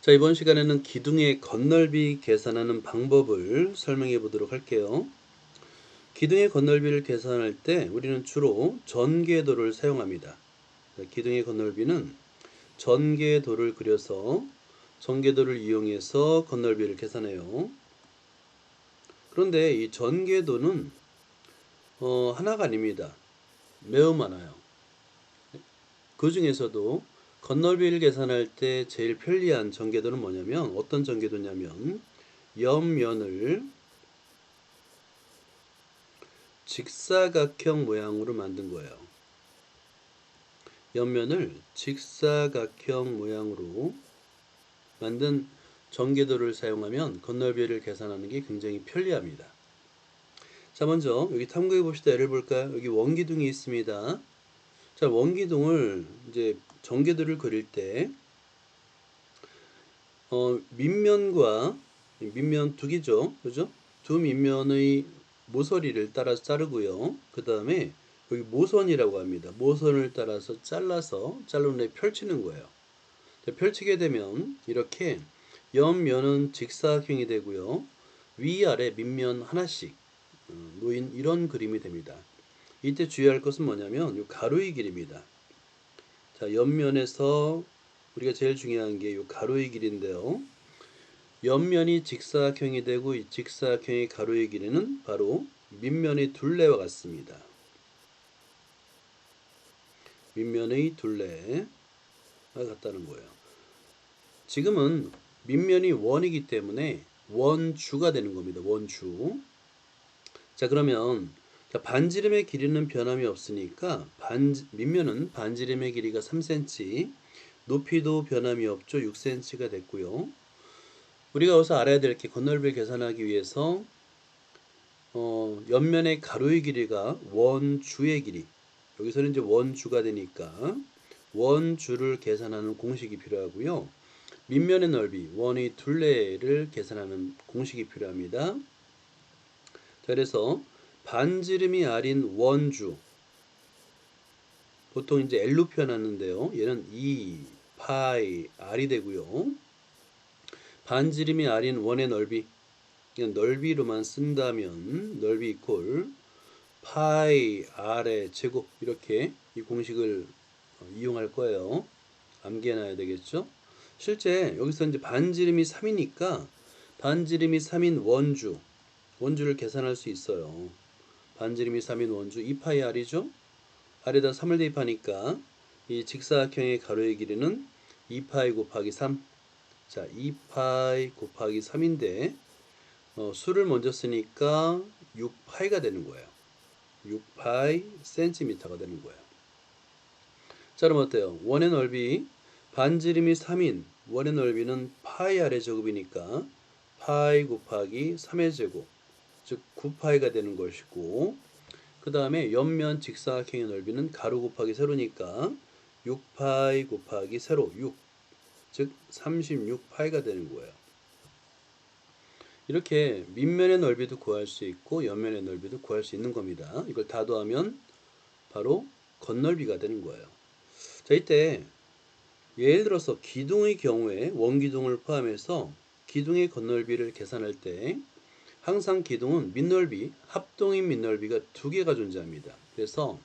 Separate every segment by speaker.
Speaker 1: 자, 이번 시간에는 기둥의 건널비 계산하는 방법을 설명해 보도록 할게요. 기둥의 건널비를 계산할 때 우리는 주로 전개도를 사용합니다. 기둥의 건널비는 전개도를 그려서 전개도를 이용해서 건널비를 계산해요. 그런데 이 전개도는 하나가 아닙니다. 매우 많아요. 그 중에서도 건널비를 계산할 때 제일 편리한 전개도는 뭐냐면, 어떤 전개도냐면 옆면을 직사각형 모양으로 만든 거예요. 옆면을 직사각형 모양으로 만든 전개도를 사용하면 건널비를 계산하는 게 굉장히 편리합니다. 자, 먼저 여기 탐구해 봅시다. 예를 볼까요? 여기 원기둥이 있습니다. 자, 원기둥을 이제 전개도를 그릴 때 밑면과 밑면 두 개죠, 그죠? 두 밑면의 모서리를 따라서 자르고요. 그 다음에 여기 모선이라고 합니다. 모선을 따라서 잘라서 자른 후에 펼치는 거예요. 펼치게 되면 이렇게 옆면은 직사각형이 되고요. 위아래 밑면 하나씩 놓인 이런 그림이 됩니다. 이때 주의할 것은 뭐냐면 이 가로의 길입니다. 자, 옆면에서 우리가 제일 중요한 게 이 가로의 길인데요. 옆면이 직사각형이 되고 이 직사각형의 가로의 길이는 바로 밑면의 둘레와 같습니다. 밑면의 둘레와 같다는 거예요. 지금은 밑면이 원이기 때문에 원주가 되는 겁니다. 원주. 자, 그러면 반지름의 길이는 변함이 없으니까 밑면은 반지름의 길이가 3cm, 높이도 변함이 없죠. 6cm가 됐고요. 우리가 여기서 알아야 될 게, 건널비를 계산하기 위해서 옆면의 가로의 길이가 원주의 길이, 여기서는 이제 원주가 되니까 원주를 계산하는 공식이 필요하고요. 밑면의 넓이, 원의 둘레를 계산하는 공식이 필요합니다. 자, 그래서 반지름이 r인 원주, 보통 이제 L로 표현하는데요. 얘는 2 파이 r이 되고요. 반지름이 r인 원의 넓이, 그냥 넓이로만 쓴다면 넓이 이퀄 파이 r의 제곱, 이렇게 이 공식을 이용할 거예요. 암기해놔야 되겠죠. 실제 여기서 이제 반지름이 3이니까 반지름이 3인 원주를 계산할 수 있어요. 반지름이 3인 원주 2파이 r이죠. r에다 3을 대입하니까 이 직사각형의 가로의 길이는 2파이 곱하기 3. 자, 2파이 곱하기 3인데 수를 먼저 쓰니까 6파이가 되는 거예요. 6파이 센티미터가 되는 거예요. 자, 그럼 어때요? 원의 넓이, 반지름이 3인 원의 넓이는 파이 r의 제곱이니까 파이 곱하기 3의 제곱, 즉 9파이가 되는 것이고, 그 다음에 옆면 직사각형의 넓이는 가로 곱하기 세로니까 6파이 곱하기 세로 6, 즉 36파이가 되는 거예요. 이렇게 밑면의 넓이도 구할 수 있고 옆면의 넓이도 구할 수 있는 겁니다. 이걸 다 더하면 바로 건널비가 되는 거예요. 자, 이때 예를 들어서 기둥의 경우에 원기둥을 포함해서 기둥의 건널비를 계산할 때 항상 기둥은 밑넓이, 합동인 밑넓이가 두 개가 존재합니다. 그래서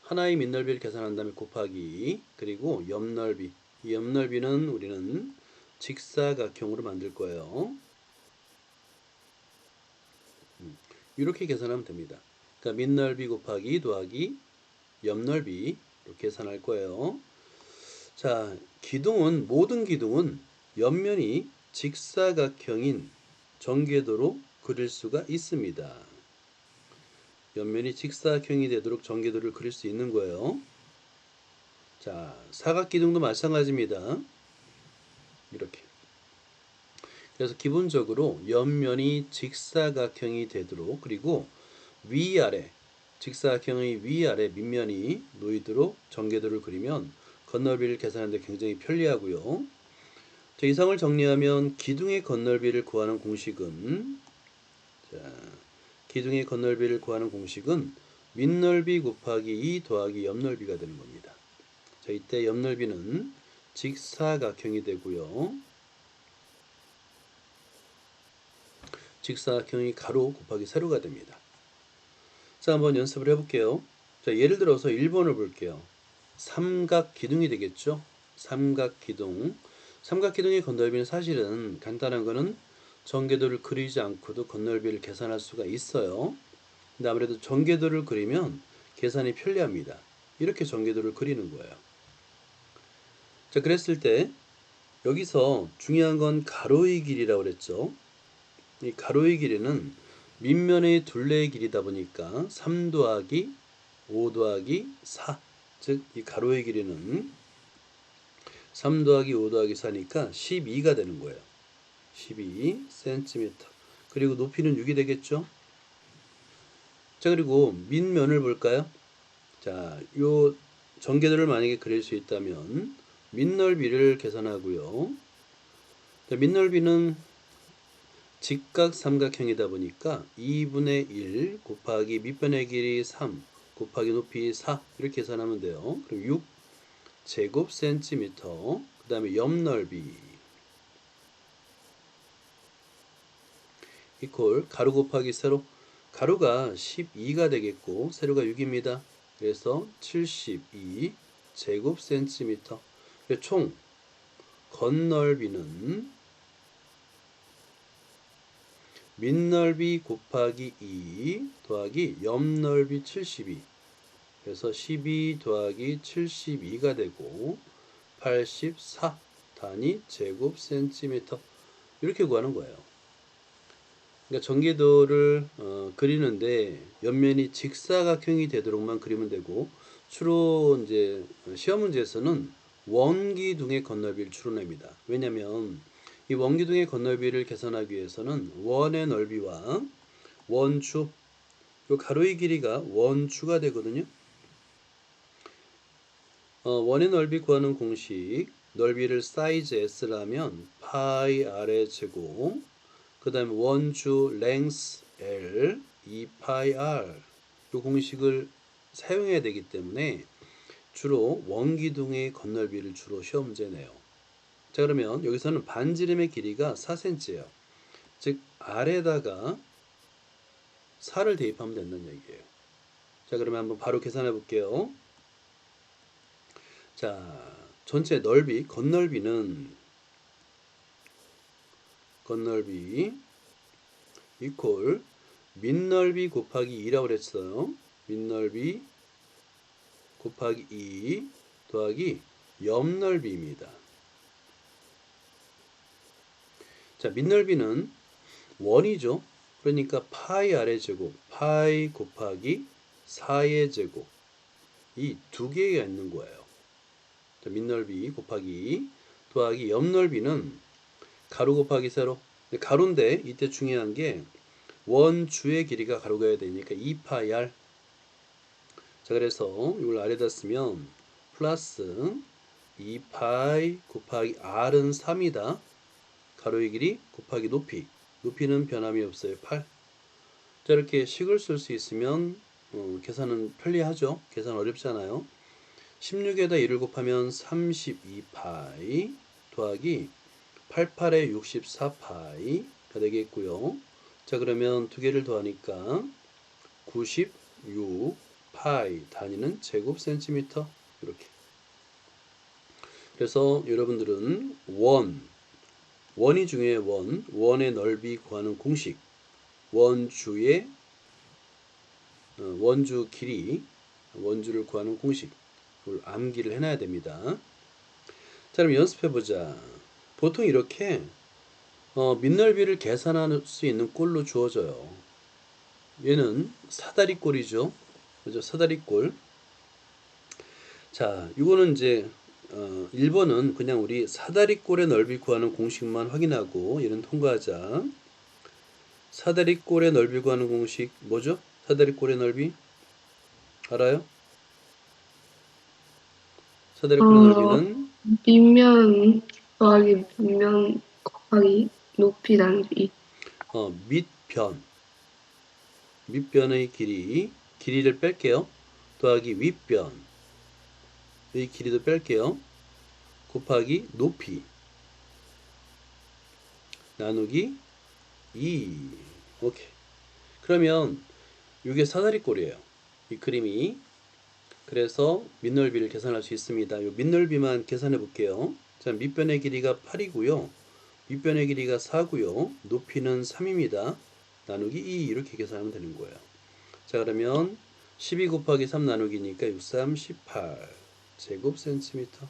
Speaker 1: 하나의 밑넓이를 계산한 다음에 곱하기, 그리고 옆넓이, 이 옆넓이는 우리는 직사각형으로 만들 거예요. 이렇게 계산하면 됩니다. 그러니까 밑넓이 곱하기 더하기 옆넓이, 이렇게 계산할 거예요. 자, 모든 기둥은 옆면이 직사각형인 전개도로 그릴 수가 있습니다. 옆면이 직사각형이 되도록 전개도를 그릴 수 있는 거예요. 자, 사각기둥도 마찬가지입니다. 이렇게. 그래서 기본적으로 옆면이 직사각형이 되도록, 그리고 위아래, 직사각형의 위아래 밑면이 놓이도록 전개도를 그리면 건널비를 계산하는 데 굉장히 편리하고요. 자, 이상을 정리하면 기둥의 건널비를 구하는 공식은, 자, 기둥의 건널비를 구하는 공식은 밑넓이 곱하기 2 더하기 옆넓이가 되는 겁니다. 자, 이때 옆넓이는 직사각형이 되고요. 직사각형이 가로 곱하기 세로가 됩니다. 자, 한번 연습을 해볼게요. 자, 예를 들어서 1번을 볼게요. 삼각기둥이 되겠죠? 삼각기둥. 삼각기둥의 건널비는 사실은 간단한 거는 전개도를 그리지 않고도 건널비를 계산할 수가 있어요. 근데 아무래도 전개도를 그리면 계산이 편리합니다. 이렇게 전개도를 그리는 거예요. 자, 그랬을 때 여기서 중요한 건 가로의 길이라고 그랬죠. 이 가로의 길이는 밑면의 둘레의 길이다 보니까 3 더하기 5 더하기 4, 즉 이 가로의 길이는 3 더하기 5 더하기 4니까 12가 되는 거예요. 12cm. 그리고 높이는 6이 되겠죠. 자, 그리고 밑면을 볼까요? 자, 요 전개도를 만약에 그릴 수 있다면 밑넓이를 계산하고요. 자, 밑넓이는 직각 삼각형이다 보니까 2분의 1 곱하기 밑변의 길이 3 곱하기 높이 4 이렇게 계산하면 돼요. 그럼 6 제곱 센티미터. 그 다음에 옆넓이 이퀄 가로 곱하기 세로. 가로가 12가 되겠고 세로가 6입니다. 그래서 72 제곱 센티미터. 총 건넓이는 밑넓이 곱하기 2 더하기 옆넓이 72. 그래서 12 더하기 72가 되고 84 단위 제곱 센티미터. 이렇게 구하는 거예요. 그러니까 전개도를 그리는데 옆면이 직사각형이 되도록만 그리면 되고, 주로 이제 시험 문제에서는 원기둥의 건널비를 추론합니다. 왜냐하면 이 원기둥의 건널비를 계산하기 위해서는 원의 넓이와 원주, 요 가로의 길이가 원주가 되거든요. 원의 넓이 구하는 공식, 넓이를 사이즈 S라면 파이 R의 제곱, 그 다음에 원주 랭스 L 2파이 R, 이 공식을 사용해야 되기 때문에 주로 원기둥의 건널비를 주로 시험 문제 내요. 자, 그러면 여기서는 반지름의 길이가 4cm예요. 즉 R에다가 4를 대입하면 된다는 얘기예요. 자, 그러면 한번 바로 계산해 볼게요. 자, 전체 넓이, 건널비 이퀄 밑넓이 곱하기 2라고 그랬어요. 밑넓이 곱하기 2 더하기 옆넓이입니다. 자, 밑넓이는 원이죠. 그러니까 파이 R의 제곱, 파이 곱하기 4의 제곱, 이 두 개가 있는 거예요. 자, 밑넓이 곱하기 더하기 옆넓이는 가로 곱하기 세로. 가로인데 이때 중요한 게 원주의 길이가 가로가야 되니까 2파이 R. 자, 그래서 이걸 R에다 쓰면 플러스 2파이 곱하기 R은 3이다. 가로의 길이 곱하기 높이는 변함이 없어요. 8. 자, 이렇게 식을 쓸 수 있으면 계산은 편리하죠. 계산 어렵지 않아요. 16에다 1을 곱하면 32파이 더하기 88에 64파이가 되겠고요. 자, 그러면 두 개를 더하니까 96파이, 단위는 제곱 센티미터. 이렇게. 그래서 여러분들은 원이 중요해요. 원의 넓이 구하는 공식, 원주의 원주 길이, 원주를 구하는 공식, 그걸 암기를 해놔야 됩니다. 자, 그럼 연습해보자. 보통 이렇게 밑넓이를 계산할 수 있는 꼴로 주어져요. 얘는 사다리꼴이죠. 그죠? 사다리꼴. 자, 이거는 이제 1번은 그냥 우리 사다리꼴의 넓이 구하는 공식만 확인하고 얘는 통과하자. 사다리꼴의 넓이 구하는 공식 뭐죠? 사다리꼴의 넓이 알아요? 사다리꼴의 넓이는
Speaker 2: 밑면 더하기 밑면 곱하기 높이 나누기.
Speaker 1: 밑변의 길이를 뺄게요. 더하기 윗변의 길이도 뺄게요. 곱하기 높이 나누기 2. 오케이. 그러면 이게 사다리꼴이에요. 이 그림이. 그래서 밑넓이를 계산할 수 있습니다. 이 밑넓이만 계산해 볼게요. 자, 밑변의 길이가 8이고요. 윗변의 길이가 4고요. 높이는 3입니다. 나누기 2 이렇게 계산하면 되는 거예요. 자, 그러면 12 곱하기 3 나누기니까 6, 3, 18 제곱센티미터.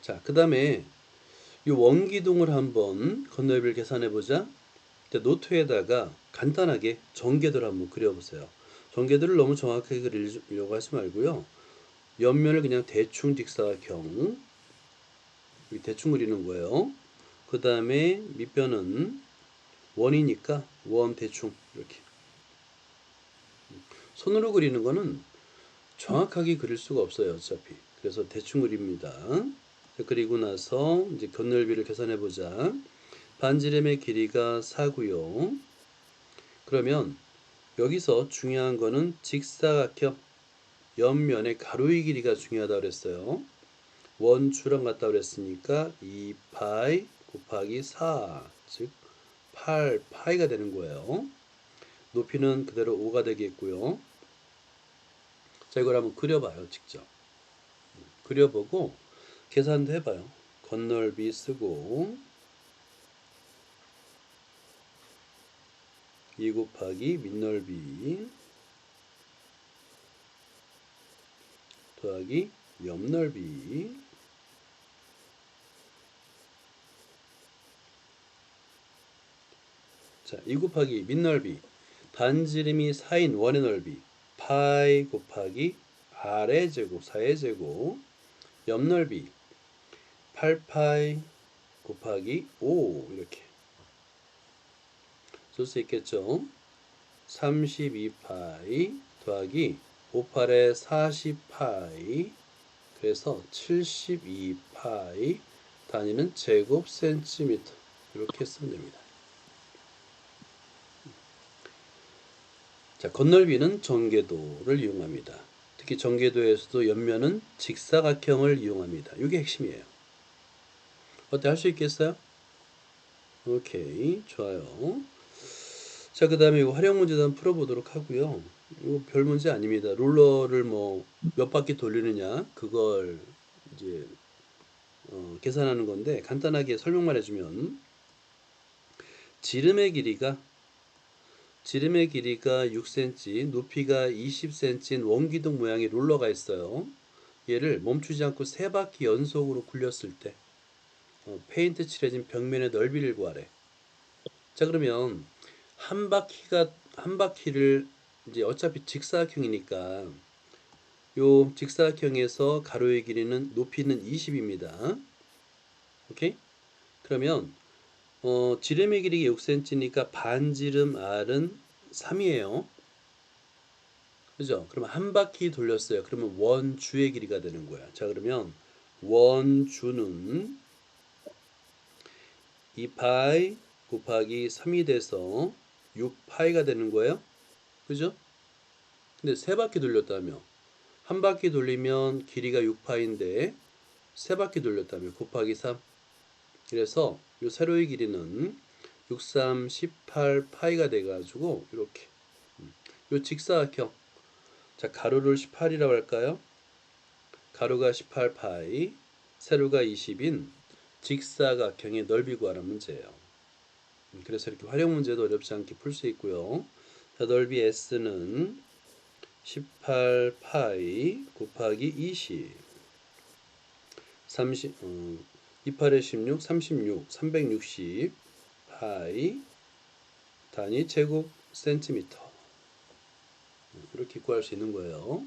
Speaker 1: 자, 그 다음에 이 원기둥을 한번 건너비를 계산해 보자. 노트에다가 간단하게 전개도를 한번 그려보세요. 전개도를 너무 정확하게 그리려고 하지 말고요. 옆면을 그냥 대충 직사각형 대충 그리는 거예요. 그 다음에 밑변은 원이니까 원 대충 이렇게. 손으로 그리는 거는 정확하게 그릴 수가 없어요. 어차피. 그래서 대충 그립니다. 그리고 나서 이제 곁넓이를 계산해 보자. 반지름의 길이가 4고요. 그러면 여기서 중요한 거는 직사각형 옆면의 가로의 길이가 중요하다고 그랬어요. 원주랑 같다고 그랬으니까 2파이 곱하기 4, 즉 8파이가 되는 거예요. 높이는 그대로 5가 되겠고요. 자, 이걸 한번 그려봐요. 직접. 그려보고 계산도 해봐요. 건널비 쓰고 2 곱하기 밑넓이 더하기 옆넓이 자, 2 곱하기 밑넓이 반지름이 4인 원의 넓이 파이 곱하기 r의 제곱 4의 제곱 옆넓이 8파이 곱하기 5 이렇게 쓸 수 있겠죠. 32파이 더하기 58에 40파이 그래서 72파이 단위는 제곱 센티미터 이렇게 쓰면 됩니다. 자, 건널비는 전개도를 이용합니다. 특히 전개도에서도 옆면은 직사각형을 이용합니다. 이게 핵심이에요. 어때? 할 수 있겠어요? 오케이, 좋아요. 자, 그 다음에 활용 문제도 한번 풀어보도록 하고요. 이거 별 문제 아닙니다. 룰러를 뭐 몇 바퀴 돌리느냐 그걸 이제 계산하는 건데 간단하게 설명만 해주면 지름의 길이가 6cm, 높이가 20cm인 원기둥 모양의 룰러가 있어요. 얘를 멈추지 않고 3바퀴 연속으로 굴렸을 때 페인트 칠해진 벽면의 넓이를 구하래. 자, 그러면 한 바퀴를 이제 어차피 직사각형이니까 요 직사각형에서 가로의 길이는 높이는 20입니다. 오케이? 그러면 지름의 길이가 6cm니까 반지름 r은 3이에요. 그죠? 그러면 한 바퀴 돌렸어요. 그러면 원주의 길이가 되는 거야. 자, 그러면 원주는 2파이 곱하기 3이 돼서 6파이가 되는 거예요. 그죠? 근데 3바퀴 돌렸다며. 한 바퀴 돌리면 길이가 6파인데 3바퀴 돌렸다며 곱하기 3. 그래서 요 세로의 길이는 6, 3, 18파이가 돼가지고 이렇게 요 직사각형 자, 가로를 18이라고 할까요? 가로가 18파이 세로가 20인 직사각형의 넓이 구하라는 문제예요. 그래서 이렇게 활용 문제도 어렵지 않게 풀 수 있고요. 자, 넓이 S는 18파이 곱하기 20 28에 16, 36, 360 파이 단위 제곱 센티미터 이렇게 구할 수 있는 거예요.